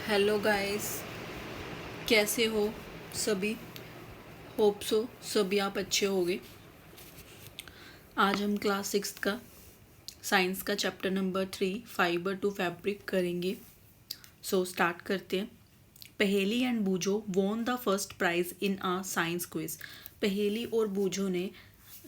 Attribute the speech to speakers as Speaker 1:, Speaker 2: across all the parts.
Speaker 1: Hello guys, कैसे हो सभी। होप सो सभी आप अच्छे होगे। आज हम क्लास 6 का साइंस का chapter number 3 fibre to fabric करेंगे। सो स्टार्ट करते हैं। Paheli and Boojho won the first prize in a science quiz. Paheli और बूझो ने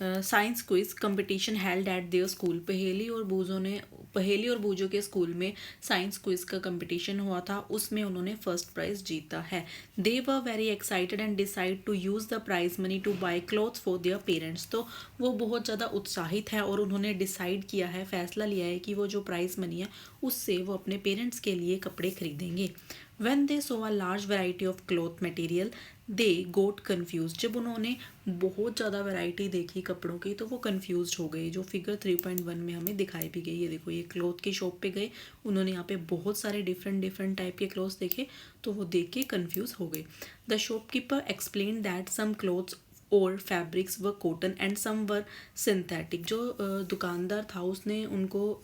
Speaker 1: science quiz competition held at their school. Paheli और बूझो के स्कूल में साइंस क्विज का कंपटीशन हुआ था, उसमें उन्होंने फर्स्ट प्राइज जीता है। They were very excited and decide to use the prize money to buy clothes for their parents. तो वो बहुत ज़्यादा उत्साहित है और उन्होंने डिसाइड किया है, फैसला लिया है कि वो जो प्राइज मनी है उससे वो अपने पेरेंट्स के लिए कपड़े खरीदेंगे। When they saw a large variety of cloth material, they got confused। जब उन्होंने बहुत ज़्यादा वैरायटी देखी कपड़ों की तो वो कंफ्यूज हो गए, जो फिगर 3.1 में हमें दिखाई भी गई। ये देखो, ये क्लॉथ की शॉप पे गए, उन्होंने यहाँ पे बहुत सारे डिफरेंट डिफरेंट टाइप के क्लॉथ्स देखे तो वो देख के कन्फ्यूज़ हो गए। The shopkeeper explain that some clothes और fabrics were cotton and some were synthetic. जो दुकानदार था उसने उनको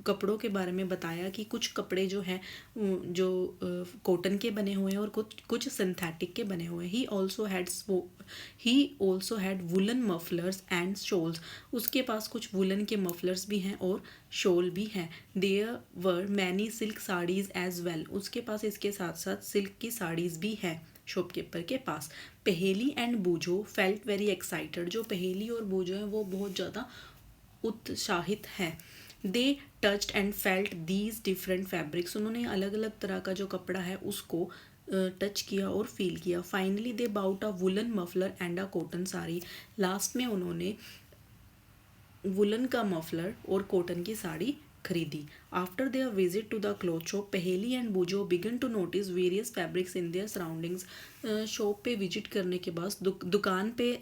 Speaker 1: कपड़ों के बारे में बताया कि कुछ कपड़े जो हैं जो कॉटन के बने हुए हैं और कुछ सिंथेटिक के बने हुए हैं। He also had woollen mufflers and shawls. उसके पास कुछ वुलन के मफलर्स भी हैं और शॉल भी हैं। There were many silk saris as well. उसके पास इसके साथ साथ सिल्क की साड़ीज़ भी हैं शॉपकीपर के पास। पहेली एंड बूझो फेल्ट वेरी एक्साइटेड। जो पहेली और बूझो हैं वो बहुत ज़्यादा उत्साहित हैं। They touched and felt these different fabrics. उन्होंने अलग अलग तरह का जो कपड़ा है उसको टच किया और फील किया। Finally they bought a woollen muffler and a cotton sari. Last में उन्होंने वुलन का मफलर और कॉटन की साड़ी खरीदी। After their visit to the cloth shop, Paheli and Boojho began to notice various fabrics in their surroundings. Shop पे visit करने के बाद दुकान पे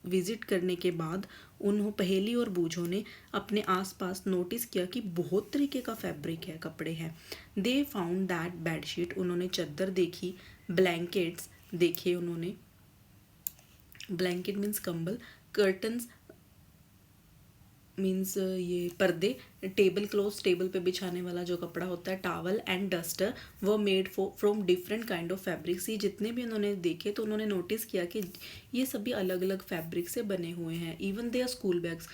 Speaker 1: विजिट करने के बाद उन्होंने पहेली और बूझो ने अपने आसपास नोटिस किया कि बहुत तरीके का फैब्रिक है, कपड़े हैं। They found that bedsheet. उन्होंने चादर देखी, ब्लैंकेट्स देखे उन्होंने, ब्लैंकेट मीन्स कंबल, कर्टन्स मीन्स ये पर्दे, टेबल क्लॉथ टेबल पे बिछाने वाला जो कपड़ा होता है, टावल एंड डस्टर वो made from different kind of fabrics. ये जितने भी उन्होंने देखे तो उन्होंने नोटिस किया कि ये सभी अलग अलग फैब्रिक से बने हुए हैं। इवन देयर स्कूल बैग्स,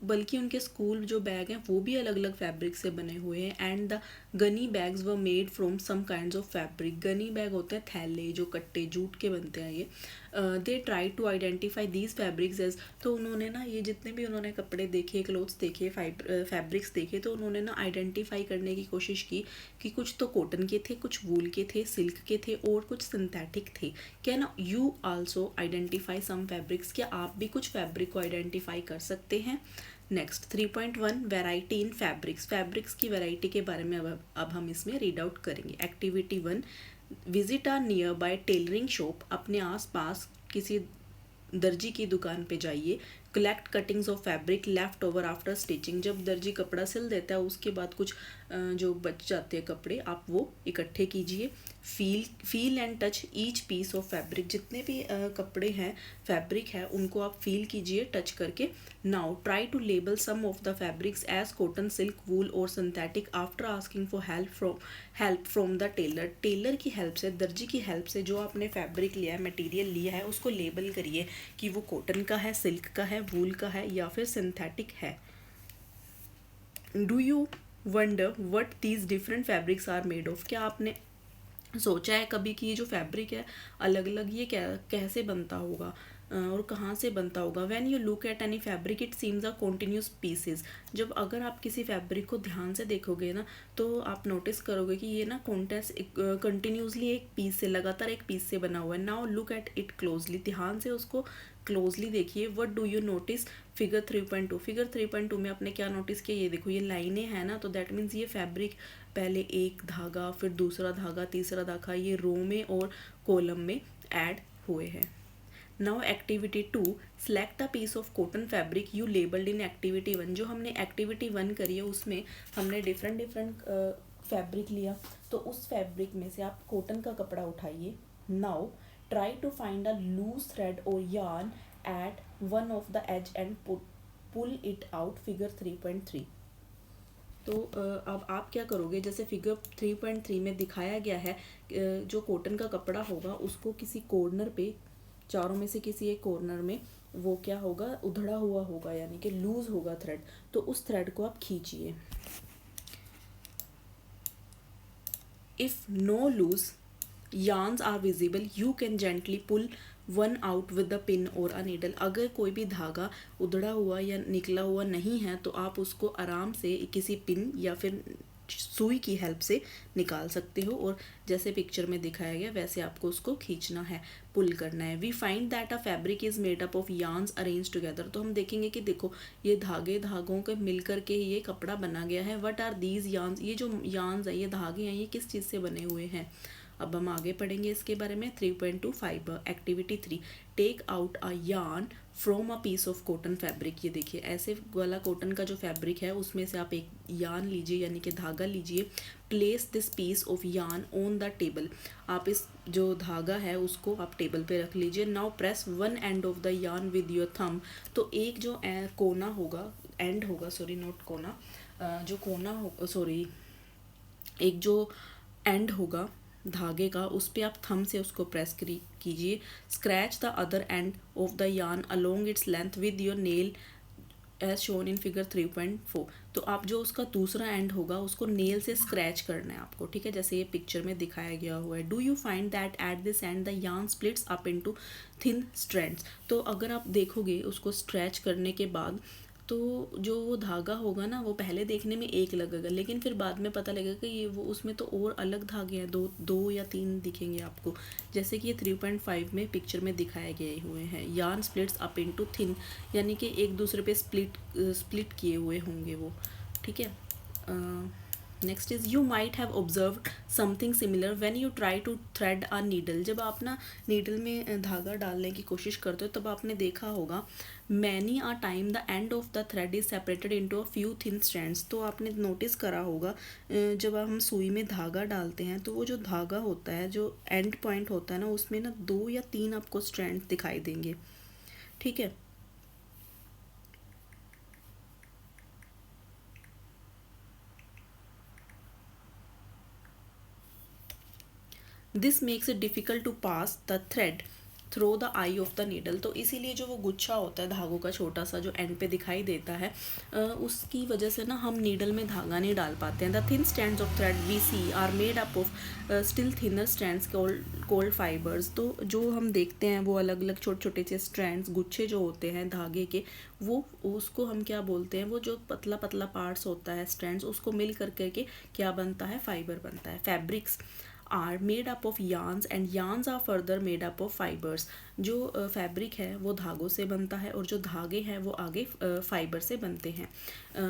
Speaker 1: बल्कि उनके स्कूल जो बैग हैं वो भी अलग अलग फैब्रिक से बने हुए हैं। And the gunny bags were made from some kinds of fabric. Gunny bag होते हैं थैले, जो कट्टे जूट के बनते हैं ये। They try to identify these fabrics as. तो उन्होंने ना ये जितने भी उन्होंने कपड़े देखे, क्लोथ्स देखे, फैब्रिक्स देखे, तो उन्होंने ना आइडेंटिफाई करने की कोशिश की कि कुछ तो कॉटन के थे, कुछ वूल के थे, सिल्क के थे और कुछ सिंथेटिक थे। क्या ना you also identify some fabrics. क्या आप भी कुछ फैब्रिक को आइडेंटिफाई कर सकते हैं। Next 3.1 variety in fabrics. Fabrics की वैरायटी के बारे में अब हम इसमें रीड आउट करेंगे। Activity 1, visit are near by tailoring shop. अपने आसपास किसी दर्जी की दुकान पे जाइए। Collect cuttings of fabric left over after stitching. जब दर्जी कपड़ा सिल देता है उसके बाद कुछ जो बच जाते हैं कपड़े आप वो इकट्ठे कीजिए। Feel and touch each piece of fabric. जितने भी कपड़े हैं, फैब्रिक है, उनको आप फील कीजिए टच करके। Now try to label some of the fabrics as cotton, silk, wool और synthetic after asking for help from the tailor. Tailor की हेल्प से, दर्जी की हेल्प से जो आपने फैब्रिक लिया है, मटेरियल लिया है, उसको लेबल करिए कि वो कॉटन का है, सिल्क का है, वूल का है या फिर सिंथेटिक है। Do you wonder what these different fabrics are made of. क्या आपने सोचा है कभी कि ये जो फैब्रिक है अलग अलग ये कैसे बनता होगा और कहाँ से बनता होगा। When you look at any fabric it seems a continuous pieces. जब अगर आप किसी फैब्रिक को ध्यान से देखोगे ना तो आप नोटिस करोगे कि ये ना कंटिन्यूसली एक पीस से, लगातार एक पीस से बना हुआ है। Now look at it closely. ध्यान से उसको क्लोजली देखिए। What do you notice. Figure 3.2। Figure 3.2 में आपने क्या नोटिस किया, ये देखो ये लाइनें हैं ना, तो दैट मीन्स ये फैब्रिक पहले एक धागा, फिर दूसरा धागा, तीसरा धागा, ये रो में और कॉलम में ऐड हुए हैं। Now activity 2, select a piece of cotton fabric you labelled in activity 1। जो हमने एक्टिविटी 1 करी है उसमें हमने डिफरेंट डिफरेंट फैब्रिक लिया, तो उस फैब्रिक में से आप कॉटन का कपड़ा उठाइए। Now try to find a loose thread और yarn at one of the edge and pull it out. Figure 3.3। तो अब आप क्या करोगे, जैसे फिगर 3.3 में दिखाया गया है, जो कॉटन का कपड़ा होगा उसको किसी कॉर्नर पे, चारों में से किसी एक कॉर्नर में वो क्या होगा, उधड़ा हुआ होगा, यानी कि लूज होगा थ्रेड। तो उस थ्रेड को आप खींचिए। If no loose yarns are visible, you can gently pull one out with the pin or a needle। अगर कोई भी धागा उधड़ा हुआ या निकला हुआ नहीं है तो आप उसको आराम से किसी पिन या फिर सुई की हेल्प से निकाल सकते हो, और जैसे पिक्चर में दिखाया गया वैसे आपको उसको खींचना है, पुल करना है। We find that a fabric is made up of yarns arrange together. तो हम देखेंगे कि देखो ये धागों के मिल करके ये कपड़ा बना गया है। व्हाट आर दीज yarns, ये जो yarns है, ये धागे हैं, ये किस चीज़ से बने हुए हैं। अब हम आगे पढ़ेंगे इसके बारे में। 3.25 activity 3, take out a yarn from a piece of cotton fabric. ये देखिए ऐसे वाला कॉटन का जो फैब्रिक है उसमें से आप एक यार्न लीजिए, यानी कि धागा लीजिए। Place this piece of yarn on the table. आप इस जो धागा है उसको आप टेबल पे रख लीजिए। Now press one and of the yarn with your thumb. तो एक जो कोना होगा, एंड होगा, सॉरी नॉट कोना, जो कोना हो, सॉरी एक जो एंड होगा धागे का, उस पर आप थंब से उसको प्रेस कीजिए। Scratch the other end of the yarn along its length with your nail as shown in figure 3.4। तो आप जो उसका दूसरा एंड होगा उसको नेल से स्क्रैच करना है आपको, ठीक है, जैसे ये पिक्चर में दिखाया गया हुआ है। Do you find that at this and the yarn splits up into thin strands. तो अगर आप देखोगे उसको स्ट्रैच करने के बाद, तो जो वो धागा होगा ना वो पहले देखने में एक लगेगा, लेकिन फिर बाद में पता लगेगा कि ये वो उसमें तो और अलग धागे हैं, दो या तीन दिखेंगे आपको, जैसे कि ये 3.5 में पिक्चर में दिखाए गए हुए हैं। Yarn splits up into thin, यानी कि एक दूसरे पे स्प्लिट किए हुए होंगे वो, ठीक है। Next is you might have observed something similar when you try to thread a needle. जब आप ना नीडल में धागा डालने की कोशिश करते हो तब आपने देखा होगा many a time the end of the thread is separated into a few thin strands. तो आपने नोटिस करा होगा जब हम सुई में धागा डालते हैं तो वो जो धागा होता है, जो एंड पॉइंट होता है ना, उसमें ना 2 या 3 आपको स्ट्रैंड दिखाई देंगे, ठीक है। This makes it difficult to pass the thread through the eye of the needle. तो इसीलिए जो वो गुच्छा होता है धागों का छोटा सा जो एंड पे दिखाई देता है, उसकी वजह से ना हम नीडल में धागा नहीं डाल पाते हैं। The thin strands of thread we see are made up of still thinner strands called fibres. तो जो हम देखते हैं वो अलग अलग छोटे छोटे से स्ट्रैंड्स, गुच्छे जो होते हैं धागे के, वो उसको हम क्या बोलते हैं, वो जो पतला पतला पार्ट्स होता है स्ट्रैंड्स, उसको मिल करके के क्या बनता है, फाइबर बनता है। Fabrics are made up of yarns and yarns are further made up of fibers। जो फैब्रिक है वो धागों से बनता है और जो धागे हैं वो आगे फाइबर से बनते हैं।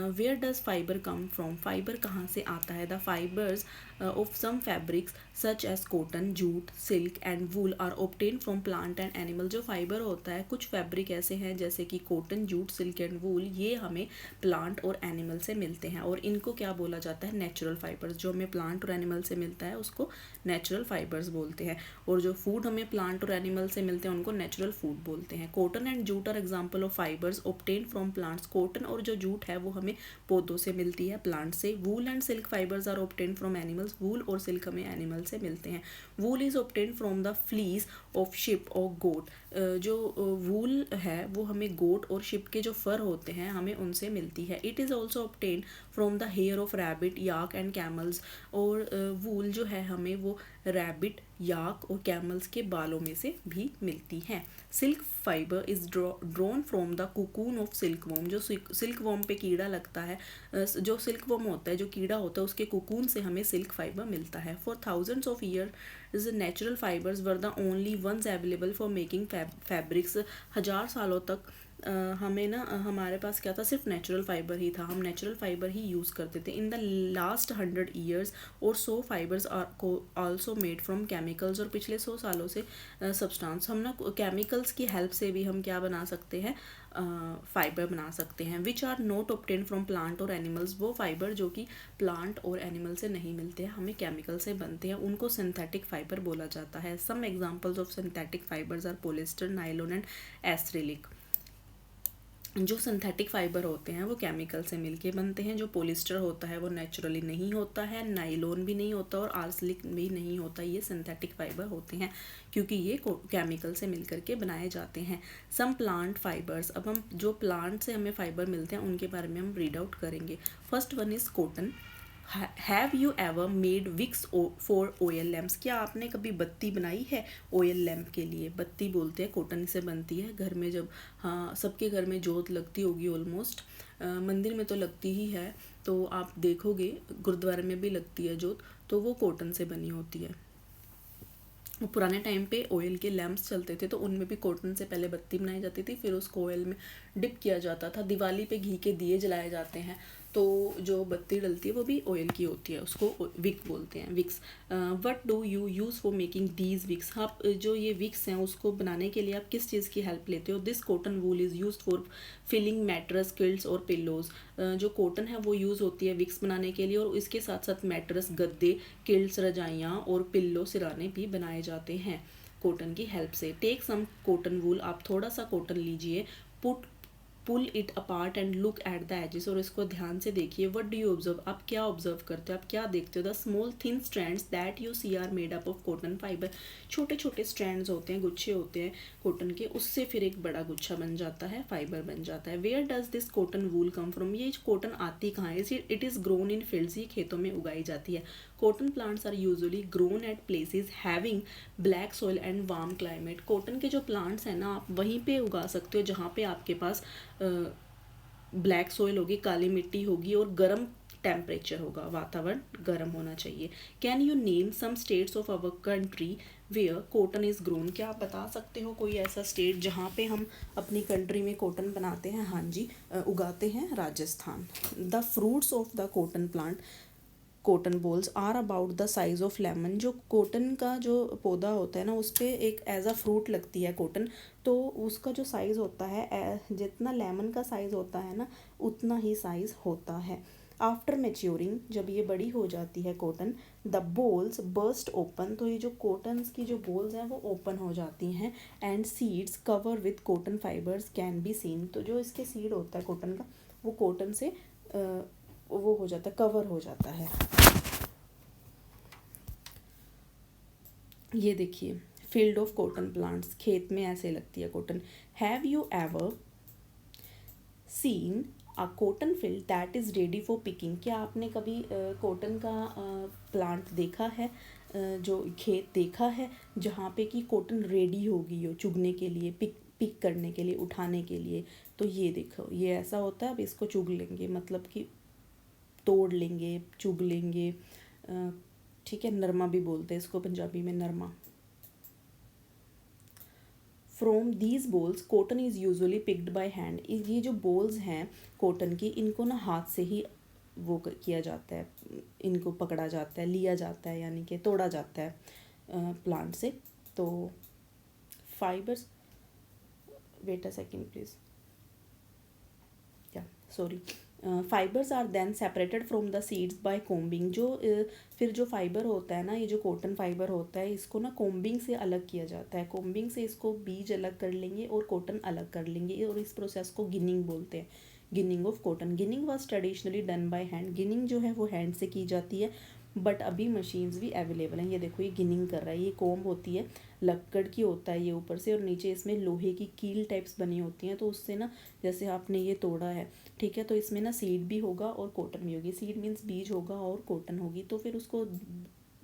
Speaker 1: Where does fibre come from, fibre कहाँ से आता है। The fibres of some fabrics such as cotton, jute, silk and wool are obtain from plant and animal. जो फाइबर होता है, कुछ फैब्रिक ऐसे हैं जैसे कि cotton, jute, silk and wool, ये हमें प्लांट और एनिमल से मिलते हैं, और इनको क्या बोला जाता है, नेचुरल फाइबर्स। जो हमें प्लांट और एनिमल से मिलता है उसको नेचुरल फाइबर्स बोलते हैं, और जो फूड हमें प्लांट और एनिमल से मिलते हैं उनको नेचुरल फूड बोलते हैं। Cotton and jute are example of fibres obtain from plants. Cotton और जो जूट है वो हमें पौधों से मिलती है, प्लांट से। Wool and silk fibres are obtain from animals. Wool और सिल्क हमें एनिमल से मिलते हैं। Wool is obtain from the fleece of sheep और गोट। जो वूल है वो हमें गोट और शिप के जो फर होते हैं हमें उनसे मिलती है। It is also obtain from the hair of rabbit, yak and camels. और वूल जो है हमें वो रैबिट, याक और कैमल्स के बालों में से भी मिलती है। Silk fibre is drawn from the cocoon of silk worm. जो सिल्क वॉर्म पे कीड़ा लगता है, जो सिल्क वॉर्म होता है, जो कीड़ा होता है, उसके कुकून से हमें सिल्क फाइबर मिलता है। For thousands of years natural fibres were the only ones available for making fabrics. 1000 सालों तक हमें ना हमारे पास क्या था, सिर्फ नेचुरल फाइबर ही था, हम नेचुरल फाइबर ही यूज़ करते थे। इन द लास्ट 100 ईयर्स और so fibres are also made from chemicals. और पिछले 100 सालों से सब्सटेंस हम ना केमिकल्स की हेल्प से भी हम क्या बना सकते हैं, फाइबर बना सकते हैं। Which are not obtain from plant और एनिमल्स। वो फाइबर जो कि प्लांट और एनिमल से नहीं मिलते हैं, हमें केमिकल से बनते हैं, उनको सिंथेटिक फाइबर बोला जाता है। Some examples of synthetic fibres are polyester, nylon and acrylic. जो सिंथेटिक फाइबर होते हैं वो केमिकल से मिलके बनते हैं। जो पॉलिस्टर होता है वो नेचुरली नहीं होता है, नाइलॉन भी नहीं होता और आर्सेनिक भी नहीं होता, ये सिंथेटिक फाइबर होते हैं क्योंकि ये केमिकल से मिलकर के बनाए जाते हैं। सम प्लांट फाइबर्स, अब हम जो प्लांट से हमें फाइबर मिलते हैं उनके बारे में हम रीड आउट करेंगे। First one is cotton. Have you ever made wicks for oil lamps, क्या आपने कभी बत्ती बनाई है ऑयल लैम्प के लिए? बत्ती बोलते हैं, कॉटन से बनती है। घर में जब, हाँ सबके घर में जोत लगती होगी ऑलमोस्ट, मंदिर में तो लगती ही है, तो आप देखोगे गुरुद्वारे में भी लगती है जोत, तो वो कॉटन से बनी होती है। वो पुराने टाइम पे ऑयल के लैम्प्स चलते थे तो उनमें भी कॉटन से पहले बत्ती बनाई जाती थी, फिर उसको ऑयल में डिप किया जाता था। दिवाली पे घी के दिए जलाए जाते हैं, तो जो बत्ती डलती है वो भी ऑयल की होती है, उसको विक बोलते हैं, wicks. What do you use for making these wicks, आप जो ये विक्स हैं उसको बनाने के लिए आप किस चीज़ की हेल्प लेते हो? This cotton wool is use for filling mattress, quilts और पिल्लोज। जो कॉटन है वो यूज़ होती है विक्स बनाने के लिए, और इसके साथ साथ मैट्रेस, गद्दे, किल्ट्स, रजाइयाँ और पिल्लो, सिराने भी बनाए जाते हैं कॉटन की हेल्प से। टेक सम कॉटन वूल, आप थोड़ा सा कॉटन लीजिए, put pull it apart and look at the edges, और इसको ध्यान से देखिए। व्हाट डू यू ऑब्जर्व, आप क्या ऑब्जर्व करते हो, आप क्या देखते हो? The small thin strands that you see are made up of cotton fibre, छोटे छोटे स्ट्रैंड्स होते हैं, गुच्छे होते हैं कॉटन के, उससे फिर एक बड़ा गुच्छा बन जाता है, फाइबर बन जाता है। Where does this cotton wool come from, ये कॉटन आती कहाँ है? It is grown in fields, ये खेतों में उगाई जाती है। Cotton plants are usually grown at places having black soil and warm climate, cotton के जो प्लांट्स हैं ना आप वहीं पे उगा सकते हो जहाँ पे आपके पास ब्लैक सॉइल होगी, काली मिट्टी होगी और गर्म टेम्परेचर होगा, वातावरण गर्म होना चाहिए। Can you name some states of our country where cotton is grown, क्या आप बता सकते हो कोई ऐसा स्टेट जहाँ पे हम अपनी कंट्री में कॉटन बनाते हैं? हाँ जी, उगाते हैं, Rajasthan. The fruits of the cotton plant, cotton bolls are about the size of lemon, जो कॉटन का जो पौधा होता है ना उस पर एक एज अ फ्रूट लगती है कॉटन, तो उसका जो साइज़ होता है जितना लेमन का साइज़ होता है ना उतना ही साइज़ होता है। आफ्टर मेच्योरिंग, जब ये बड़ी हो जाती है cotton, the bolls burst open, तो ये जो कॉटन की जो बोल्स हैं वो ओपन हो जाती हैं, and seeds cover with cotton fibres can be seen, तो जो इसके सीड होता है कॉटन का वो कॉटन से वो हो जाता है, कवर हो जाता है। ये देखिए, फील्ड ऑफ कॉटन प्लांट्स, खेत में ऐसे लगती है cotton. Have you ever seen a cotton field that is ready for picking, क्या आपने कभी कॉटन का प्लांट देखा है, जो खेत देखा है जहाँ पे कि कॉटन रेडी होगी हो चुगने के लिए, पिक करने के लिए, उठाने के लिए? तो ये देखो, ये ऐसा होता है, अब इसको चुग लेंगे, मतलब कि तोड़ लेंगे, चुग लेंगे, ठीक है, नरमा भी बोलते हैं इसको पंजाबी में, नरमा। From these bolls cotton is usually picked by hand, ये जो बोल्स हैं कॉटन की इनको ना हाथ से ही वो किया जाता है, इनको पकड़ा जाता है, लिया जाता है, यानी कि तोड़ा जाता है प्लांट से। तो fibres, wait a second please, या sorry, fibres are then separated from the seeds by combing, जो फिर जो फाइबर होता है ना, ये जो कॉटन फाइबर होता है इसको ना कोम्बिंग से अलग किया जाता है, कोम्बिंग से इसको बीज अलग कर लेंगे और कॉटन अलग कर लेंगे, और इस प्रोसेस को गिनिंग बोलते हैं, ginning of cotton. Ginning was traditionally done by hand, ginning जो है वो हैंड से की जाती है, बट अभी मशीन्स भी अवेलेबल हैं। ये देखो, ये गिनिंग कर रहा है, ये कोम्ब होती है, लक्कड़ की होता है ये ऊपर से, और नीचे इसमें लोहे की कील टाइप्स बनी होती हैं, तो उससे ना जैसे आपने ये तोड़ा है, ठीक है, तो इसमें ना सीड भी होगा और कॉटन भी होगी, सीड मीन्स बीज होगा और कॉटन होगी, तो फिर उसको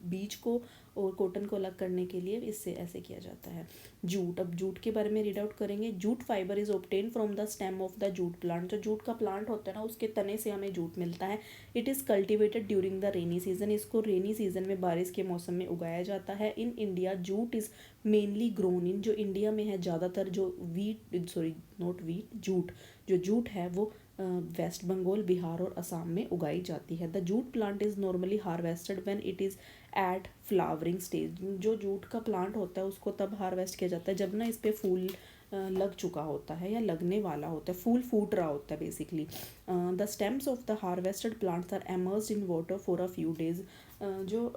Speaker 1: बीज को और कॉटन को अलग करने के लिए इससे ऐसे किया जाता है। जूट, अब जूट के बारे में रीड आउट करेंगे। Jute fibre is obtain from the stem of the jute plant, जो जूट का प्लांट होता है ना उसके तने से हमें जूट मिलता है। It is cultivated during the rainy season, इसको रेनी सीजन में बारिश के मौसम में उगाया जाता है। In India jute is mainly grown in, जो इंडिया में है ज़्यादातर जो wheat, sorry not wheat, jute, जो जूट है वो वेस्ट बंगाल, बिहार और असम में उगाई जाती है। The jute plant is normally harvested when it is at flowering stage, जो जूट का प्लांट होता है उसको तब हार्वेस्ट किया जाता है जब ना इस पर फूल लग चुका होता है या लगने वाला होता है, फूल फूट रहा होता है basically. The stems of the harvested plants are immersed in water for a few days, जो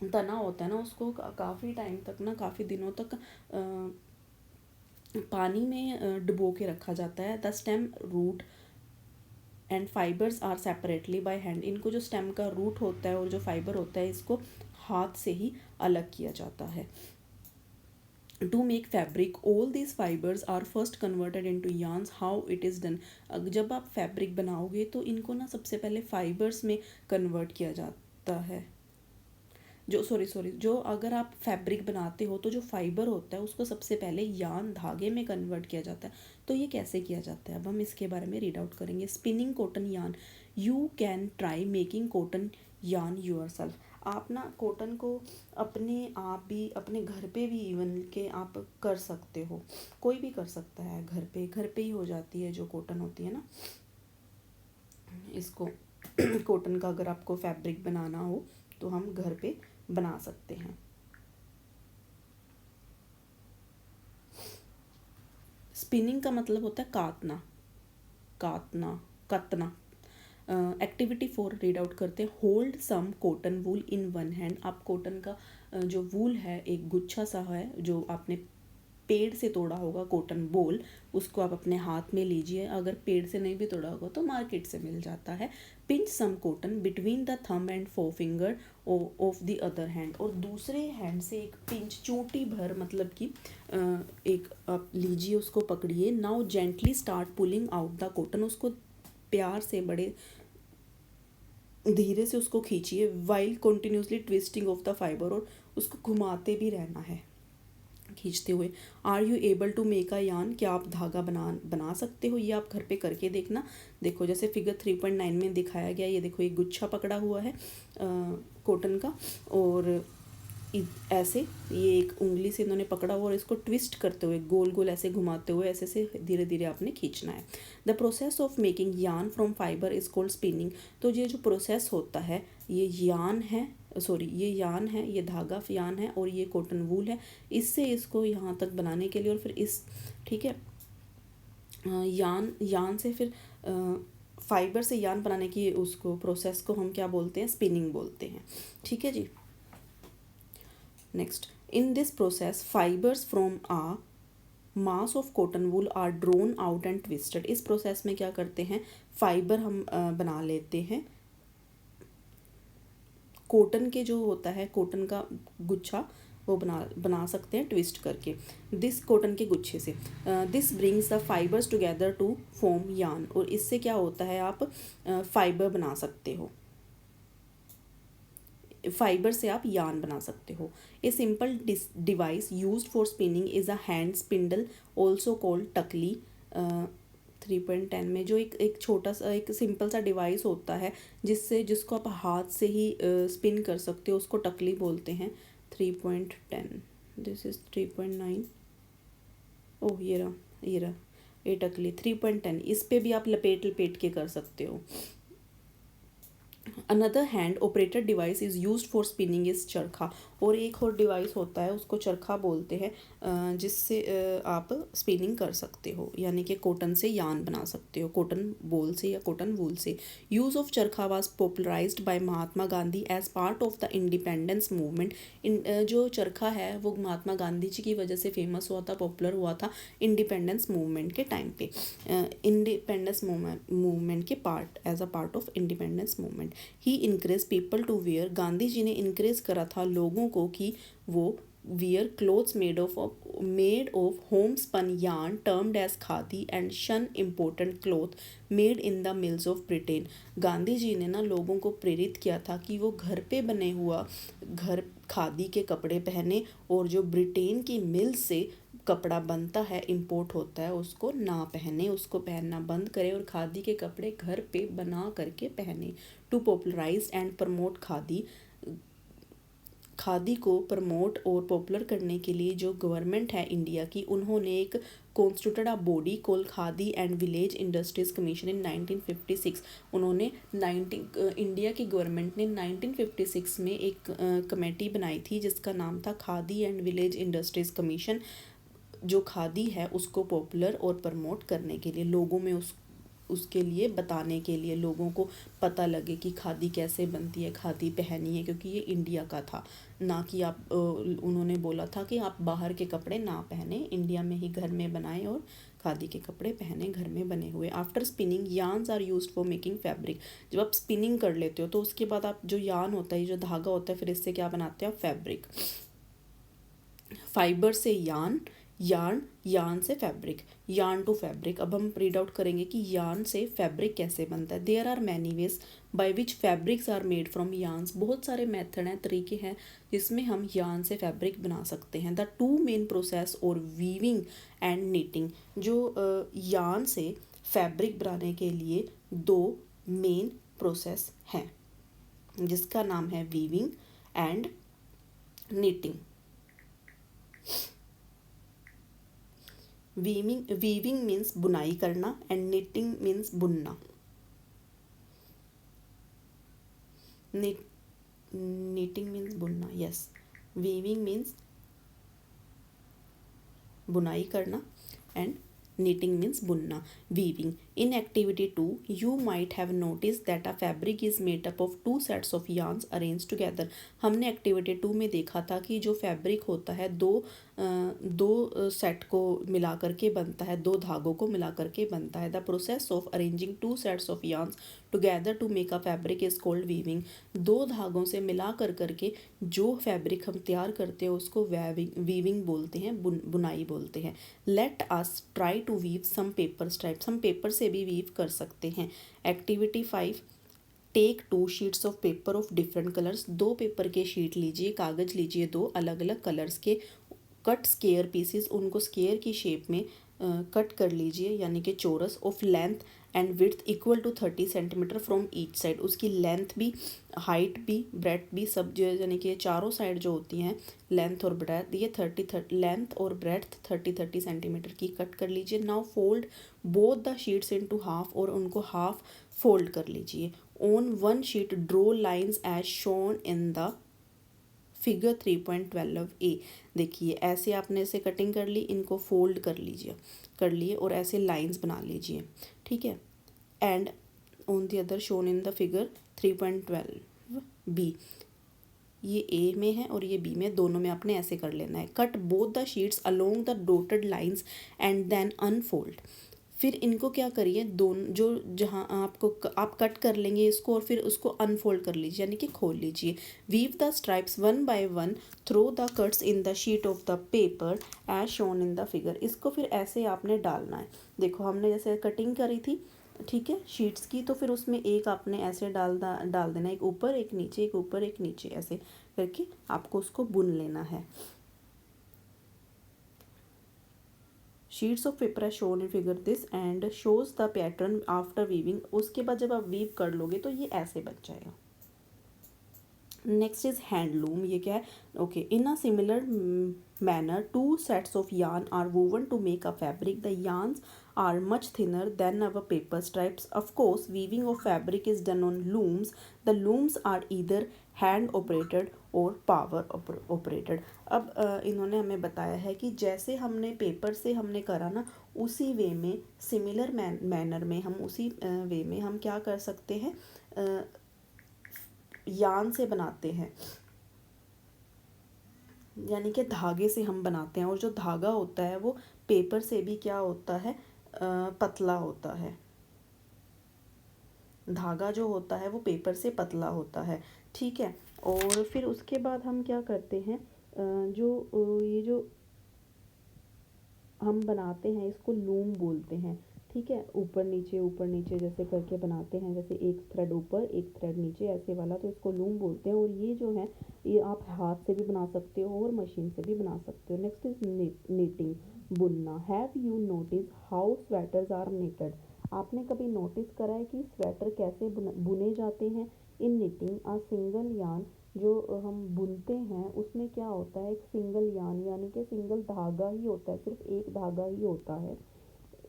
Speaker 1: तना होता है ना उसको काफ़ी टाइम तक ना, काफ़ी दिनों तक पानी में डुबो के रखा जाता है। The stem rot and fibres are separately by hand. इनको जो स्टेम का रूट होता है और जो फाइबर होता है इसको हाथ से ही अलग किया जाता है। To make fabric all these fibers are first converted into yarns. how it is done? जब आप फैब्रिक बनाओगे तो इनको ना सबसे पहले फाइबर्स में कन्वर्ट किया जाता है। जो सॉरी जो अगर आप फैब्रिक बनाते हो तो जो फाइबर होता है उसको सबसे पहले यान धागे में कन्वर्ट किया जाता है। तो ये कैसे किया जाता है अब हम इसके बारे में रीड आउट करेंगे। Spinning cotton yarn. You can try making cotton yarn yourself. आप ना कॉटन को अपने आप भी अपने घर पे भी इवन के आप कर सकते हो। कोई भी कर सकता है, घर पे ही हो जाती है जो कॉटन होती है ना। इसको कॉटन का अगर आपको फैब्रिक बनाना हो तो हम घर पे बना सकते हैं। स्पिनिंग का मतलब होता है काटना, कतना। एक्टिविटी 4 रीड आउट करते हैं। Hold some cotton wool in one hand. आप कॉटन का जो वूल है एक गुच्छा सा है जो आपने पेड़ से तोड़ा होगा, कॉटन बॉल, उसको आप अपने हाथ में लीजिए। अगर पेड़ से नहीं भी तोड़ा होगा तो मार्केट से मिल जाता है। Pinch some cotton between the thumb and forefinger of the other hand. और दूसरे हैंड से एक पिंच, चोटी भर, मतलब कि एक आप लीजिए, उसको पकड़िए। Now gently start pulling out the cotton. उसको प्यार से, बड़े धीरे से उसको खींचिए। While continuously twisting of the fibre. और उसको घुमाते भी रहना है खींचते हुए। Are you able to make a yarn. क्या आप धागा बना सकते हो? ये आप घर पे करके देखना। देखो जैसे फिगर 3.9 में दिखाया गया, ये देखो एक गुच्छा पकड़ा हुआ है कॉटन का, और ऐसे ये एक उंगली से इन्होंने पकड़ा हुआ और इसको ट्विस्ट करते हुए गोल गोल ऐसे घुमाते हुए ऐसे से धीरे धीरे आपने खींचना है। द प्रोसेस ऑफ मेकिंग यान from fibre is called spinning. तो ये जो प्रोसेस होता है ये यान है, ये यान है, ये धागा यान है और ये कॉटन वूल है। इससे इसको यहाँ तक बनाने के लिए और फिर इस, ठीक है, यान से फिर फाइबर से यान बनाने की उसको प्रोसेस को हम क्या बोलते हैं? स्पिनिंग बोलते हैं। ठीक है जी। Next, in this process fibres from a mass of cotton wool are drawn out and twisted. इस प्रोसेस में क्या करते हैं? फाइबर हम बना लेते हैं कॉटन के, जो होता है कॉटन का गुच्छा, वो बना सकते हैं ट्विस्ट करके दिस कॉटन के गुच्छे से। This brings the fibres together to form yarn. और इससे क्या होता है? आप फाइबर बना सकते हो, फाइबर से आप यान बना सकते हो। A simple device used for spinning is a hand spindle also called takli. 3.10 में जो एक छोटा सा एक सिंपल सा डिवाइस होता है जिसको आप हाथ से ही स्पिन कर सकते हो, उसको टकली बोलते हैं। 3.10, दिस इज़ 3.9। ओह ये रहा ये टकली 3.10। इस पे भी आप लपेट के कर सकते हो। Another hand operated device is used for spinning is चरखा। और एक और डिवाइस होता है उसको चरखा बोलते हैं, जिससे आप स्पिनिंग कर सकते हो, यानी कि कॉटन से यान बना सकते हो, कॉटन बॉल से या कॉटन वूल से। Use of charkha was popularised by Mahatma Gandhi as part of the independence movement. जो चरखा है वो महात्मा गांधी जी की वजह से फेमस हुआ था, पॉपुलर हुआ था इंडिपेंडेंस मूवमेंट के टाइम पे। इंडिपेंडेंस मूवमेंट के part, as a part of independence movement ही encourage people to wear. Gandhi ji ने इनक्रेज करा था लोगों को कि वो wear clothes made of home spun yarn termed as khadi and shun imported cloth made in the mills of Britain. Gandhi ji ने ना लोगों को प्रेरित किया था कि वो घर पे बने हुआ घर खादी के कपड़े पहने, और जो ब्रिटेन की मिल से कपड़ा बनता है, इंपोर्ट होता है, उसको ना पहने, उसको पहनना बंद करे और खादी के कपड़े घर पे बना करके पहने। To popularise and promote khadi. Khadi को प्रमोट और पॉपुलर करने के लिए जो गवर्नमेंट है इंडिया की, उन्होंने एक constituted a body call khadi and village industries commission इन 1956। उन्होंने इंडिया की गवर्नमेंट ने 1956 में एक कमेटी बनाई थी जिसका नाम था khadi and village industries commission, जो खादी है उसको पॉपुलर और प्रमोट करने के लिए, लोगों में उसके लिए बताने के लिए, लोगों को पता लगे कि खादी कैसे बनती है, खादी पहनिए, क्योंकि ये इंडिया का था, ना कि आप उन्होंने बोला था कि आप बाहर के कपड़े ना पहने, इंडिया में ही घर में बनाएं और खादी के कपड़े पहने, घर में बने हुए। After spinning yarns are used for making fabric. जब आप स्पिनिंग कर लेते हो तो उसके बाद आप जो यार्न होता है, जो धागा होता है, फिर इससे क्या बनाते हो आप फैब्रिक। फाइबर से यार्न, यार्न, यार्न से फैब्रिक, यार्न टू फैब्रिक। अब हम रीड आउट करेंगे कि यार्न से फैब्रिक कैसे बनता है। There are many ways by which fabrics are made from yarns. बहुत सारे मेथड हैं, तरीके हैं जिसमें हम यार्न से फैब्रिक बना सकते हैं। द टू मेन प्रोसेस और वीविंग एंड नीटिंग। जो यार्न से फैब्रिक बनाने के लिए दो मेन प्रोसेस हैं, जिसका नाम है weaving and knitting. Weaving means बुनाई करना एंड निटिंग मीन्स बुनना। नीटिंग मीन्स बुनना, यस। वीविंग मीन्स बुनाई करना एंड knitting means बुनना। weaving in activity 2 you might have noticed that a fabric is made up of two sets of yarns arranged together। हमने activity 2 में देखा था कि जो फैब्रिक होता है दो सेट को मिला करके बनता है, दो धागों को मिला करके बनता है। The process of arranging two sets of yarns together to make a fabric is called weaving. दो धागों से मिला कर करके जो फैब्रिक हम तैयार करते हैं उसको वीविंग बोलते हैं, बुनाई बोलते हैं। Let us try to weave some paper stripes. हम पेपर से भी वीव कर सकते हैं। Activity 5 take 2 sheets of paper of different colours. दो पेपर के शीट लीजिए, कागज़ लीजिए, दो अलग अलग कलर्स के। कट स्केयर पीसीज, उनको स्केयर की शेप में कट कर लीजिए, यानी कि चौरस। Of length and width equal to 30 centimetre from each side. उसकी लेंथ भी, हाइट भी, ब्रेथ भी, सब जो यानी कि चारों साइड जो होती हैं लेंथ और ब्रेथ, ये 30 लेंथ और ब्रेथ 30 सेंटीमीटर की कट कर लीजिए। Now fold both the sheets into half, और उनको हाफ फोल्ड कर लीजिए। On one sheet draw lines as shown in the figure 3.12 A. देखिए ऐसे आपने इसे कटिंग कर ली, इनको फोल्ड कर लिए और ऐसे लाइंस बना लीजिए, ठीक है। And on the other shown in the figure 3.12 B. ये ए में है और ये बी में, दोनों में आपने ऐसे कर लेना है। Cut both the sheets along the dotted lines and then unfold. फिर इनको क्या करिए, दोनों जो जहाँ आपको आप कट कर लेंगे इसको और फिर उसको अनफोल्ड कर लीजिए, यानी कि खोल लीजिए। Weave the stripes one by one through the cuts in the sheet of the paper as shown in the figure. इसको फिर ऐसे आपने डालना है। देखो हमने जैसे कटिंग करी थी, ठीक है, शीट्स की, तो फिर उसमें एक आपने ऐसे डाल देना, एक ऊपर एक नीचे, एक ऊपर एक नीचे, ऐसे करके आपको उसको बुन लेना है। शीट्स ऑफ पेपर है shown in figure this and shows the pattern after weaving. उसके बाद जब आप वीव कर लोगे तो ये ऐसे बन जाएगा। Next is handloom. ये क्या है, okay. In a similar manner two sets of yarn are woven to make a fabric. The yarns are much thinner than our paper stripes. Of course, weaving of fabric is done on looms. The looms are either hand operated और power operated. अब इन्होंने हमें बताया है कि जैसे हमने paper से हमने करा ना, उसी वे में, सिमिलर मैनर में, हम उसी वे में हम क्या कर सकते हैं, यार्न से बनाते हैं, यानी कि धागे से हम बनाते हैं। और जो धागा होता है वो पेपर से भी क्या होता है, पतला होता है। धागा जो होता है वो पेपर से पतला होता है, ठीक है। और फिर उसके बाद हम क्या करते हैं, ये जो हम बनाते हैं इसको लूम बोलते हैं, ठीक है। ऊपर नीचे जैसे करके बनाते हैं, जैसे एक थ्रेड ऊपर एक थ्रेड नीचे ऐसे वाला, तो इसको लूम बोलते हैं। और ये जो है ये आप हाथ से भी बना सकते हो और मशीन से भी बना सकते हो। नेक्स्ट इज नीटिंग, बुनना। Have you notice how sweaters are knitted. आपने कभी नोटिस करा है कि स्वेटर कैसे बुने जाते हैं। इन निटिंग अ सिंगल यार्न, जो हम बुनते हैं उसमें क्या होता है, एक सिंगल यार्न, यानी कि सिंगल धागा ही होता है, सिर्फ एक धागा ही होता है।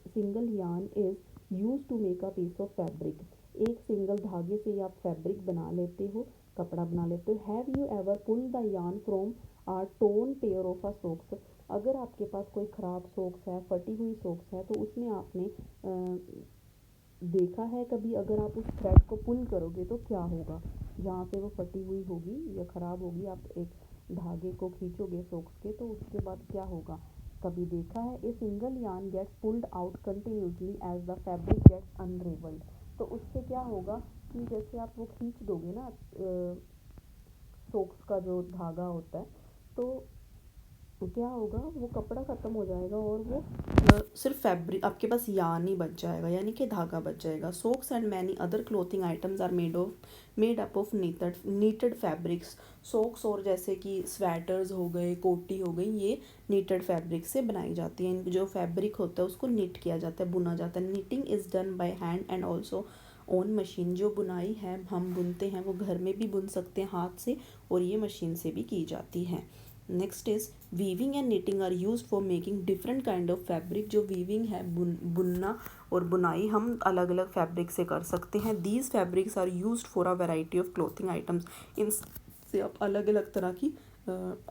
Speaker 1: Single yarn is use to make a piece of fabric. एक सिंगल धागे से आप फैब्रिक बना लेते हो, कपड़ा बना लेते हो। Have you ever pull the yarn from a torn pair of a socks. अगर आपके पास कोई ख़राब सॉक्स है, फटी हुई सॉक्स है, तो उसमें आपने देखा है कभी अगर आप उस थ्रेड को पुल करोगे तो क्या होगा, जहाँ से वो फटी हुई होगी या ख़राब होगी, आप एक धागे को खींचोगे सॉक्स के तो उसके बाद क्या होगा, कभी देखा है। A single yarn gets pulled out continuously as the fabric gets unravelled. तो उससे क्या होगा कि जैसे आप वो खींच दोगे ना सॉक्स का जो धागा होता है, तो क्या होगा, वो कपड़ा ख़त्म हो जाएगा और वो सिर्फ फैब्रिक आपके पास यार्न ही बच जाएगा, यानी कि धागा बच जाएगा। Socks and many other clothing items are made up of knitted fabrics. Socks और जैसे कि स्वेटर्स हो गए, कोटी हो गई, ये नीटेड फैब्रिक से बनाई जाती है। जो फैब्रिक होता है उसको निट किया जाता है, बुना जाता है। Knitting is done by hand and also on machine. जो बुनाई है हम बुनते हैं वो घर में भी बुन सकते हैं हाथ से, और ये मशीन से भी की जाती है। Next is weaving and knitting are use for making different kind of fabric. जो वीविंग है बुनना और बुनाई हम अलग अलग फैब्रिक से कर सकते हैं। These fabrics are use for a variety of clothing items. इनसे आप अलग अलग तरह की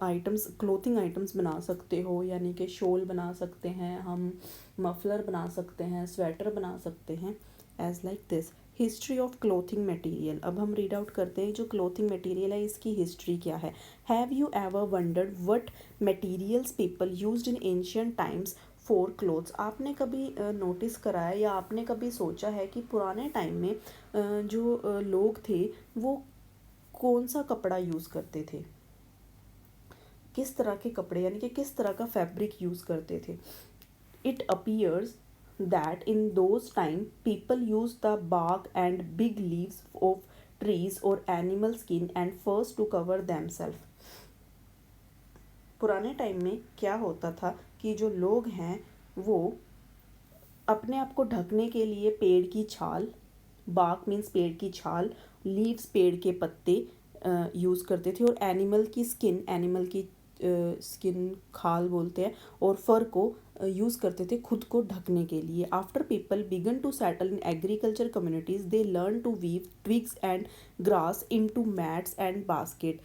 Speaker 1: आइटम्स क्लोथिंग आइटम्स बना सकते हो, यानी कि शॉल बना सकते हैं हम, मफलर बना सकते हैं, स्वेटर बना सकते हैं, as like this. History of clothing material. अब हम रीड आउट करते हैं जो क्लोथिंग मटेरियल है इसकी हिस्ट्री क्या है। Have you ever wondered what materials people used in ancient times for clothes. आपने कभी नोटिस करा है या आपने कभी सोचा है कि पुराने टाइम में जो लोग थे वो कौन सा कपड़ा यूज़ करते थे, किस तरह के कपड़े यानी कि किस तरह का फैब्रिक यूज़ करते थे। It appears that in those time people used the bark and big leaves of trees or animal skin and furs to cover themselves। पुराने टाइम में क्या होता था कि जो लोग हैं वो अपने आप को ढकने के लिए पेड़ की छाल, बाक मीन्स पेड़ की छाल, लीव्स पेड़ के पत्ते यूज़ करते थे, और एनिमल की स्किन, एनिमल की स्किन खाल बोलते हैं, और फर को यूज़ करते थे खुद को ढकने के लिए। After people began to settle in agriculture communities they learn to weave twigs and grass into mats and basket.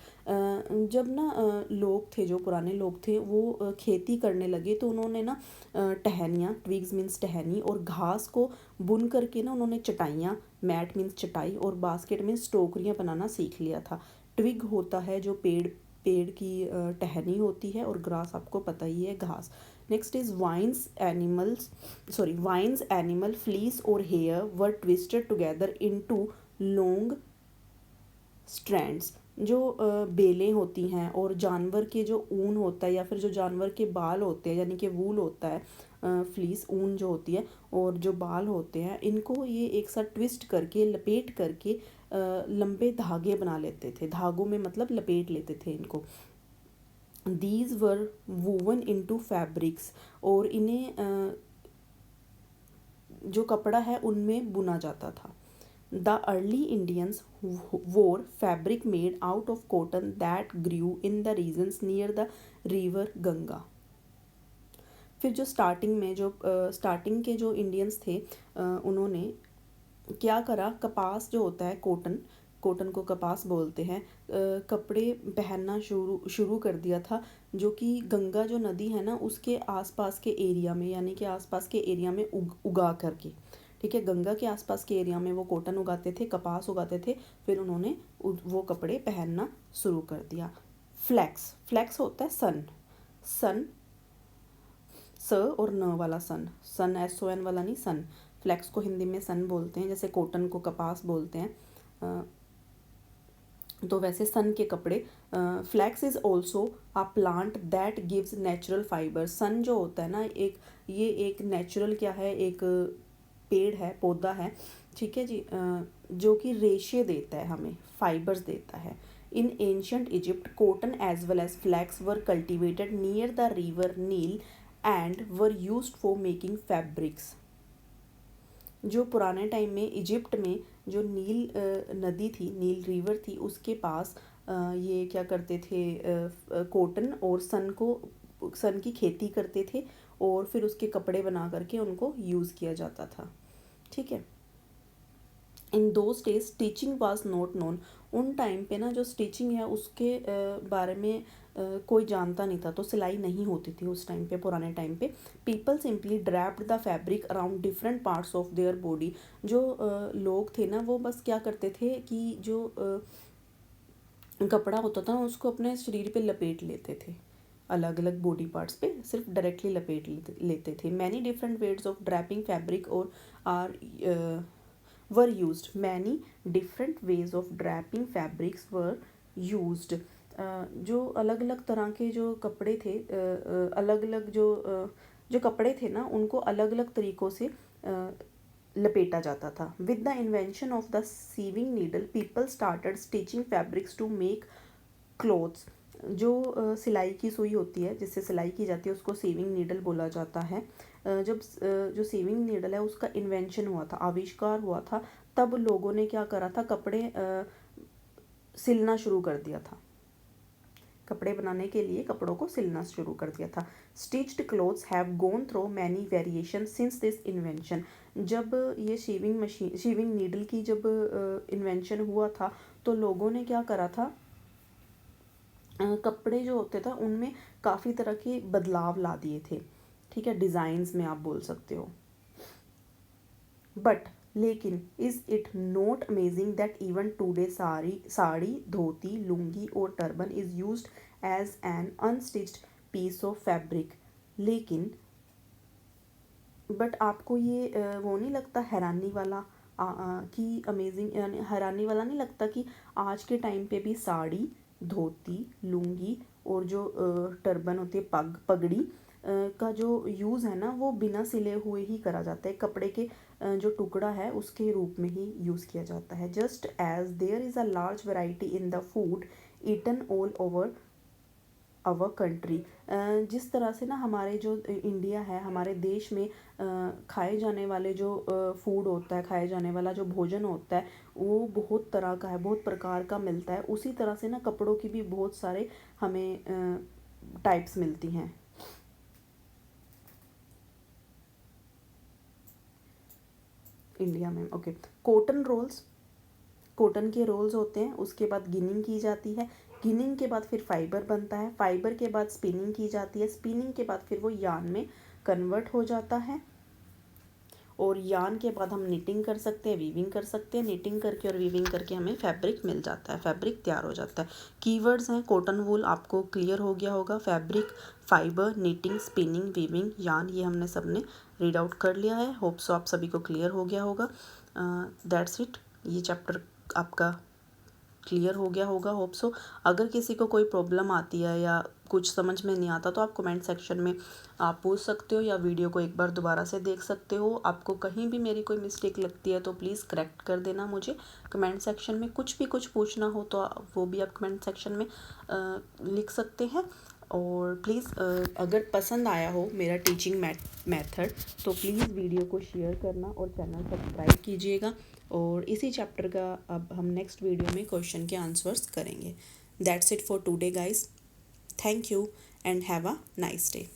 Speaker 1: जब ना लोग थे, जो पुराने लोग थे वो खेती करने लगे तो उन्होंने ना टहनियाँ, ट्विग्स मीन्स टहनी, और घास को बुन करके ना उन्होंने चटाइयाँ, मैट मीन्स चटाई, और बास्केट मीन्स टोकरियाँ बनाना सीख लिया था। ट्विग होता है जो पेड़ की टहनी होती है, और ग्रास आपको पता ही है घास। Next is vines animal fleece और hair were twisted together into long strands. जो बेलें होती हैं और जानवर के जो ऊन होता है या फिर जो जानवर के बाल होते हैं यानी कि वूल होता है, फ्लीस ऊन जो होती है, और जो बाल होते हैं इनको ये एक साथ ट्विस्ट करके लपेट करके लंबे धागे बना लेते थे। धागों में मतलब लपेट लेते थे इनको। These were woven into fabrics, और इन्हें जो कपड़ा है उनमें बुना जाता था। The early Indians wore fabric made out of cotton that grew in the regions near the river Ganga. फिर जो स्टार्टिंग के जो इंडियंस थे उन्होंने क्या करा, कपास जो होता है, कॉटन को कपास बोलते हैं, कपड़े पहनना शुरू कर दिया था, जो कि गंगा जो नदी है ना उसके आसपास के एरिया में, यानी कि आसपास के एरिया में उगा करके, ठीक है, गंगा के आसपास के एरिया में वो कॉटन उगाते थे, कपास उगाते थे, फिर उन्होंने वो कपड़े पहनना शुरू कर दिया। फ्लैक्स होता है सन स और न वाला सन SON वाला नहीं, सन। फ्लैक्स को हिंदी में सन बोलते हैं, जैसे कॉटन को कपास बोलते हैं, तो वैसे सन के कपड़े। Flax is also a plant that gives natural fibre. सन जो होता है ना ये एक नेचुरल क्या है, एक पेड़ है, पौधा है, ठीक है जी, जो कि रेशे देता है, हमें फाइबर्स देता है। In ancient Egypt cotton as well as flax were cultivated near the river Nile and were used for making fabrics. जो पुराने टाइम में इजिप्ट में जो नील नदी थी, नील रिवर थी, उसके पास ये क्या करते थे, कॉटन और सन की खेती करते थे, और फिर उसके कपड़े बना करके उनको यूज़ किया जाता था, ठीक है। In those days teaching was not known. उन टाइम पे ना जो स्टिचिंग है उसके बारे में कोई जानता नहीं था, तो सिलाई नहीं होती थी उस टाइम पे, पुराने टाइम पे। People simply draped the fabric around different parts of their body. जो लोग थे ना वो बस क्या करते थे कि जो कपड़ा होता था उसको अपने शरीर पे लपेट लेते थे, अलग अलग बॉडी पार्ट्स पे सिर्फ डायरेक्टली लपेट लेते थे। Many different ways of draping fabric और are were used. Many different ways of draping fabrics were used. जो अलग अलग तरह के जो कपड़े थे, अलग अलग जो कपड़े थे ना उनको अलग अलग तरीक़ों से लपेटा जाता था। With the invention of the sewing needle people started stitching fabrics to make clothes. जो सिलाई की सुई होती है जिससे सिलाई की जाती है उसको सीविंग नीडल बोला जाता है। जब जो सीविंग नीडल है उसका इन्वेंशन हुआ था, आविष्कार हुआ था, तब लोगों ने क्या करा था, कपड़े सिलना शुरू कर दिया था। कपड़े बनाने के लिए कपड़ों को सिलना शुरू कर दिया था। Stitched clothes have gone through many variation since this invention. जब ये शीविंग नीडल की जब इन्वेंशन हुआ था तो लोगों ने क्या करा था, कपड़े जो होते था उनमें काफ़ी तरह के बदलाव ला दिए थे, ठीक है, डिज़ाइंस में आप बोल सकते हो। बट लेकिन is it not amazing that even today sari, dhoti, lungi और turban is used as an unstitched piece of fabric. लेकिन बट आपको ये वो नहीं लगता हैरानी वाला कि अमेजिंग, यानी हैरानी वाला नहीं लगता कि आज के टाइम पे भी साड़ी, धोती, लुंगी और जो टर्बन होती है, पगड़ी का जो यूज़ है ना वो बिना सिले हुए ही करा जाता है, कपड़े के जो टुकड़ा है उसके रूप में ही यूज़ किया जाता है। Just as there is a large variety in the food eaten all over our country. जिस तरह से ना हमारे जो इंडिया है, हमारे देश में खाए जाने वाले जो फूड होता है, खाए जाने वाला जो भोजन होता है वो बहुत तरह का है, बहुत प्रकार का मिलता है। उसी तरह से ना कपड़ों की भी बहुत सारे हमें टाइप्स मिलती हैं। इंडिया में ओके। कॉटन रोल्स, कॉटन के रोल्स होते हैं, उसके बाद गिनिंग की जाती है, गिनिंग के बाद फिर फाइबर बनता है, फाइबर के बाद स्पिनिंग की जाती है, स्पिनिंग के बाद फिर वो यार्न में कन्वर्ट हो जाता है, और यार्न के बाद हम निटिंग कर सकते हैं, वीविंग कर सकते हैं। निटिंग करके और वीविंग करके हमें फैब्रिक मिल जाता है, फैब्रिक तैयार हो जाता है। कीवर्ड्स हैं कॉटन वूल, आपको क्लियर हो गया होगा। Fabric, fibre, knitting, spinning, weaving, yarn, ये हमने सबने रीड आउट कर लिया है। होप सो आप सभी को क्लियर हो गया होगा। दैट्स इट, ये चैप्टर आपका क्लियर हो गया होगा, होप सो। अगर किसी को कोई प्रॉब्लम आती है या कुछ समझ में नहीं आता तो आप कमेंट सेक्शन में आप पूछ सकते हो, या वीडियो को एक बार दोबारा से देख सकते हो। आपको कहीं भी मेरी कोई मिस्टेक लगती है तो प्लीज़ करेक्ट कर देना मुझे कमेंट सेक्शन में। कुछ पूछना हो तो वो भी आप कमेंट सेक्शन में लिख सकते हैं। और प्लीज़ अगर पसंद आया हो मेरा टीचिंग मेथड तो प्लीज़ वीडियो को शेयर करना और चैनल सब्सक्राइब कीजिएगा। और इसी चैप्टर का अब हम नेक्स्ट वीडियो में क्वेश्चन के आंसर्स करेंगे। That's it for today guys. Thank you and have a nice day.